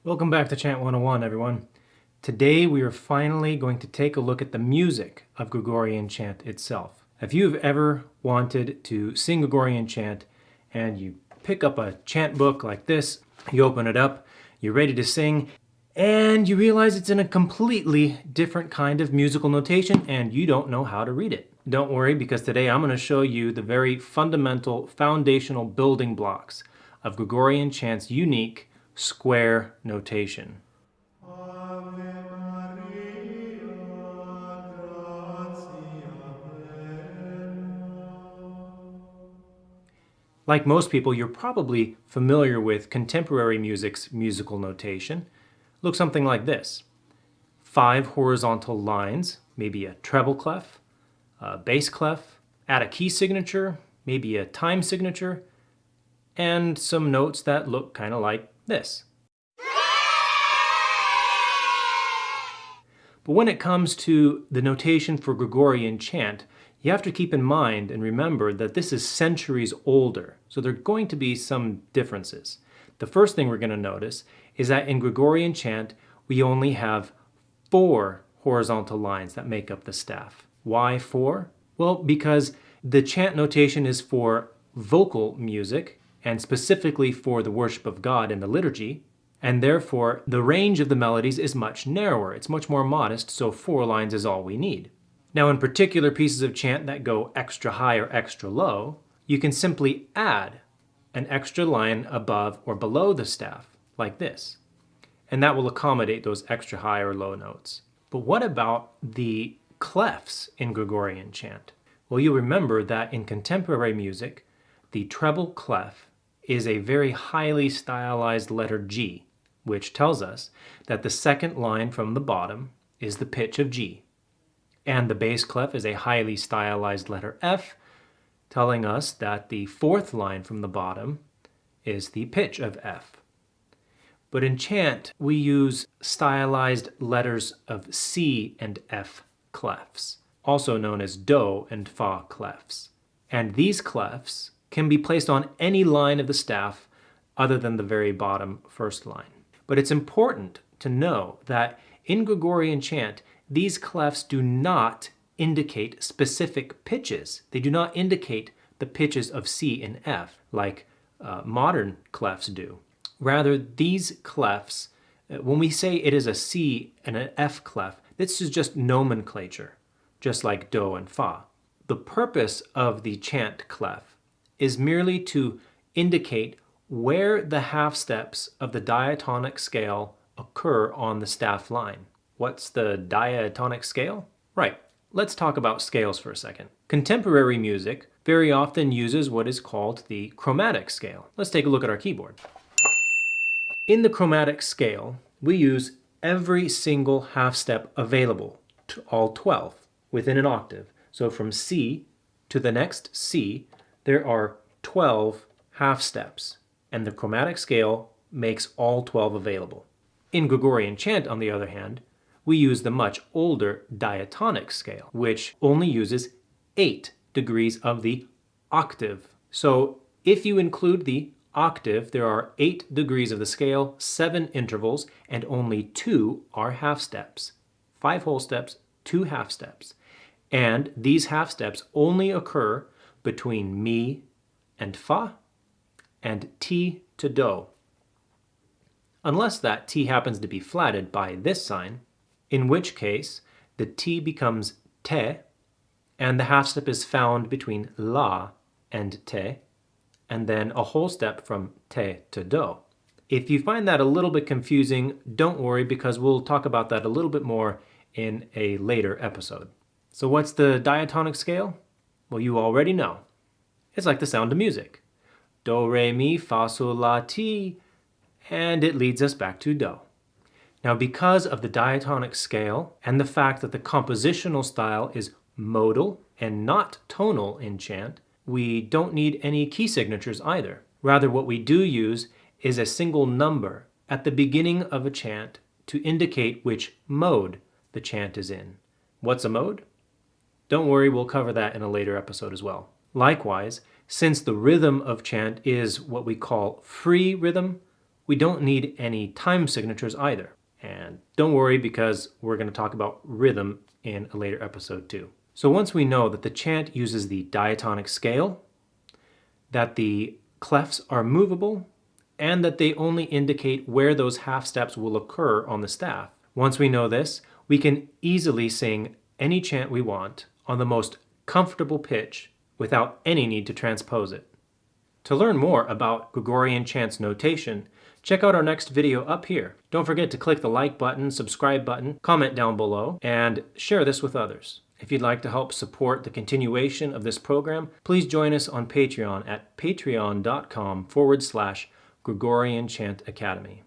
Welcome back to Chant 101, everyone. Today we are finally going to take a look at the music of Gregorian chant itself. If you've ever wanted to sing Gregorian chant and you pick up a chant book like this, you open it up, you're ready to sing, and you realize it's in a completely different kind of musical notation and you don't know how to read it. Don't worry, because today I'm going to show you the very fundamental, foundational building blocks of Gregorian chant's unique square notation. Like most people, you're probably familiar with contemporary music's musical notation. Looks something like this. 5 horizontal lines, maybe a treble clef, a bass clef, add a key signature, maybe a time signature, and some notes that look kind of like this. But when it comes to the notation for Gregorian chant, you have to keep in mind and remember that this is centuries older, so there are going to be some differences. The first thing we're going to notice is that in Gregorian chant, we only have 4 horizontal lines that make up the staff. Why 4? Well, because the chant notation is for vocal music, and specifically for the worship of God in the liturgy, and therefore the range of the melodies is much narrower. It's much more modest, so 4 lines is all we need. Now, in particular pieces of chant that go extra high or extra low, you can simply add an extra line above or below the staff, like this. And that will accommodate those extra high or low notes. But what about the clefs in Gregorian chant? Well, you'll remember that in contemporary music, the treble clef is a very highly stylized letter G, which tells us that the second line from the bottom is the pitch of G. And the bass clef is a highly stylized letter F, telling us that the 4th line from the bottom is the pitch of F. But in chant, we use stylized letters of C and F clefs, also known as Do and Fa clefs. And these clefs can be placed on any line of the staff other than the very bottom first line. But it's important to know that in Gregorian chant, these clefs do not indicate specific pitches. They do not indicate the pitches of C and F like modern clefs do. Rather, these clefs, when we say it is a C and an F clef, this is just nomenclature, just like Do and Fa. The purpose of the chant clef is merely to indicate where the half steps of the diatonic scale occur on the staff line. What's the diatonic scale? Right, let's talk about scales for a second. Contemporary music very often uses what is called the chromatic scale. Let's take a look at our keyboard. In the chromatic scale, we use every single half step available, all 12, within an octave. So from C to the next C, there are 12 half steps, and the chromatic scale makes all 12 available. In Gregorian chant, on the other hand, we use the much older diatonic scale, which only uses 8 degrees of the octave. So if you include the octave, there are 8 degrees of the scale, 7 intervals, and only 2 are half steps. 5 whole steps, 2 half steps. And these half steps only occur between Mi and Fa and Ti to Do. Unless that Ti happens to be flatted by this sign, in which case the Ti becomes Te, and the half step is found between La and Te, and then a whole step from Te to Do. If you find that a little bit confusing, don't worry, because we'll talk about that a little bit more in a later episode. So what's the diatonic scale? Well, you already know. It's like the sound of music. Do, re, mi, fa, sol, la, ti, and it leads us back to Do. Now, because of the diatonic scale and the fact that the compositional style is modal and not tonal in chant, we don't need any key signatures either. Rather, what we do use is a single number at the beginning of a chant to indicate which mode the chant is in. What's a mode? Don't worry, we'll cover that in a later episode as well. Likewise, since the rhythm of chant is what we call free rhythm, We don't need any time signatures either. And don't worry, because we're going to talk about rhythm in a later episode too. So once we know that the chant uses the diatonic scale, that the clefs are movable, and that they only indicate where those half steps will occur on the staff. Once we know this, we can easily sing any chant we want on the most comfortable pitch without any need to transpose it. To learn more about Gregorian Chant's notation, check out our next video up here. Don't forget to click the like button, subscribe button, comment down below, and share this with others. If you'd like to help support the continuation of this program, please join us on Patreon at patreon.com/Gregorian Chant Academy.